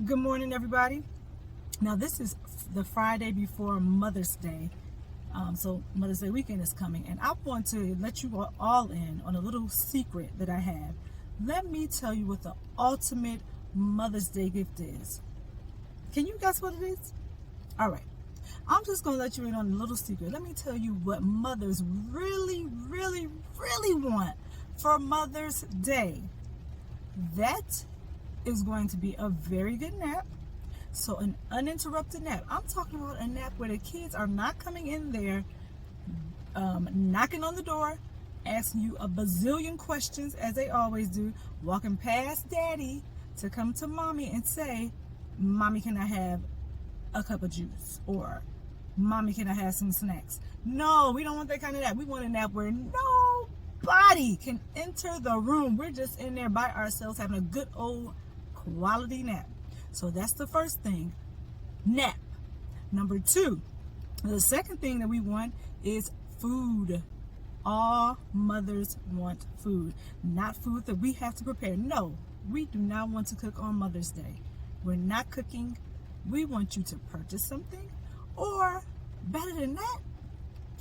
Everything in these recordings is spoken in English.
Good morning, everybody. Now, this is the Friday before Mother's Day. So Mother's Day weekend is coming, and I want to let you all in on a little secret that I have. Let me tell you what the ultimate Mother's Day gift is. Can you guess what it is? All right. I'm just going to let you in on a little secret. Let me tell you what mothers really, really, really want for Mother's Day. That is going to be a very good nap. So an uninterrupted nap. I'm talking about a nap where the kids are not coming in there, knocking on the door, asking you a bazillion questions as they always do, walking past daddy to come to mommy and say, "Mommy, can I have a cup of juice?" Or, "Mommy, can I have some snacks?" No, we don't want that kind of nap. We want a nap where nobody can enter the room. We're just in there by ourselves having a good old quality nap. So that's the first thing, nap. Number two, the second thing that we want is food. All mothers want food, not food that we have to prepare. No, we do not want to cook on Mother's Day. We're not cooking. We want you to purchase something, or better than that,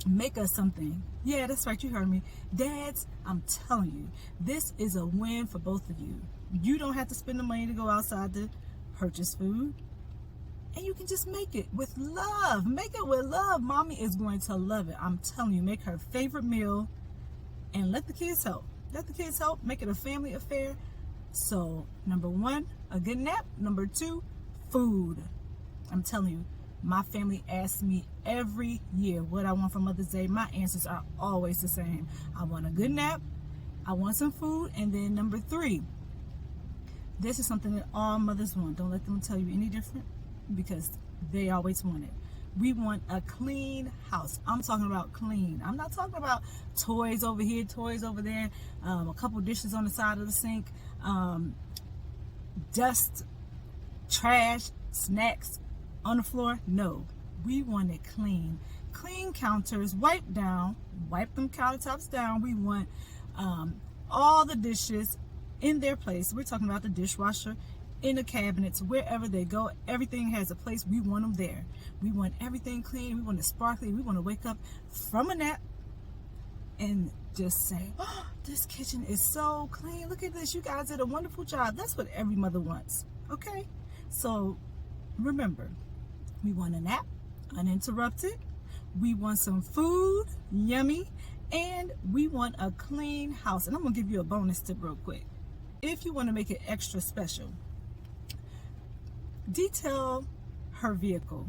make us something. Yeah, that's right, you heard me. Dads, I'm telling you, this is a win for both of you. You don't have to spend the money to go outside to purchase food, and you can just make it with love. Make it with love. Mommy is going to love it. I'm telling you, make her favorite meal and let the kids help. Let the kids help. Make it a family affair. So number one, a good nap. Number two, food. I'm telling you, my family asks me every year what I want for Mother's Day. My answers are always the same. I want a good nap, I want some food, and then number three, this is something that all mothers want. Don't let them tell you any different, because they always want it. We want a clean house. I'm talking about clean. I'm not talking about toys over here, toys over there, a couple dishes on the side of the sink, dust, trash, snacks on the floor. No, we want it clean. Clean counters, wipe them countertops down. We want all the dishes in their place. We're talking about the dishwasher, in the cabinets, wherever they go. Everything has a place. We want them there. We want everything clean. We want it sparkly. We want to wake up from a nap and just say, "Oh, this kitchen is so clean. Look at this. You guys did a wonderful job." That's what every mother wants. Okay? So remember, we want a nap, uninterrupted. We want some food, yummy. And we want a clean house. And I'm going to give you a bonus tip real quick. If you want to make it extra special, detail her vehicle.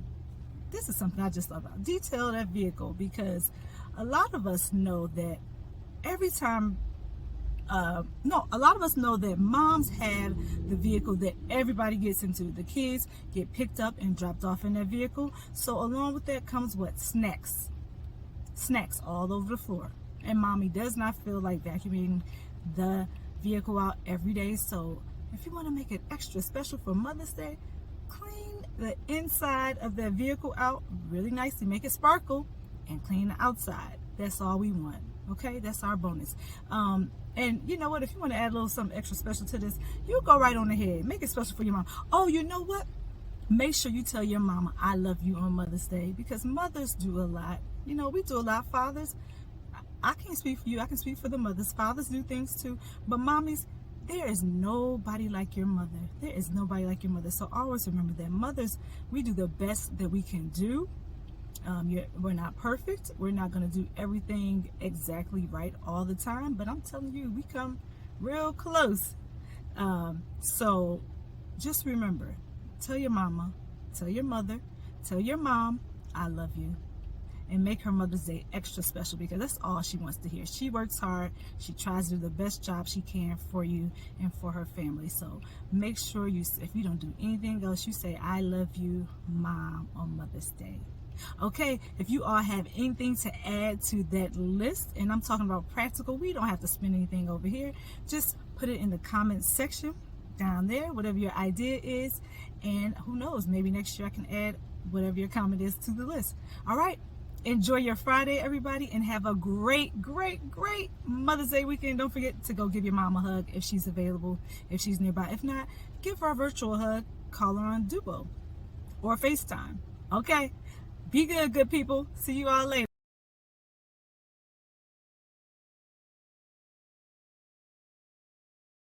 This is something I just love about. Detail that vehicle, because a lot of us know that a lot of us know that moms have the vehicle that everybody gets into. The kids get picked up and dropped off in that vehicle. So along with that comes what? Snacks. Snacks all over the floor. And mommy does not feel like vacuuming the vehicle out every day. So if you want to make it extra special for Mother's Day, clean the inside of that vehicle out really nicely. Make it sparkle and clean the outside. That's all we want. Okay, that's our bonus. And you know what? If you want to add a little something extra special to this, you go right on ahead. Make it special for your mom. Oh, you know what? Make sure you tell your mama, "I love you" on Mother's Day, because mothers do a lot. You know, we do a lot. Fathers, I can't speak for you. I can speak for the mothers. Fathers do things too. But mommies, there is nobody like your mother. There is nobody like your mother. So always remember that mothers, we do the best that we can do. We're not perfect. We're not going to do everything exactly right all the time. But I'm telling you, we come real close. So just remember, tell your mama, tell your mother, tell your mom, "I love you." And make her Mother's Day extra special, because that's all she wants to hear. She works hard. She tries to do the best job she can for you and for her family. So make sure if you don't do anything else, you say, "I love you, Mom," on Mother's Day. Okay, if you all have anything to add to that list, and I'm talking about practical, we don't have to spend anything over here. Just put it in the comments section down there, whatever your idea is. And who knows, maybe next year I can add whatever your comment is to the list. All right. Enjoy your Friday, everybody, and have a great, great, great Mother's Day weekend. Don't forget to go give your mom a hug if she's available, if she's nearby. If not, give her a virtual hug. call her on Duo or FaceTime. Okay? Be good, good people. See you all later.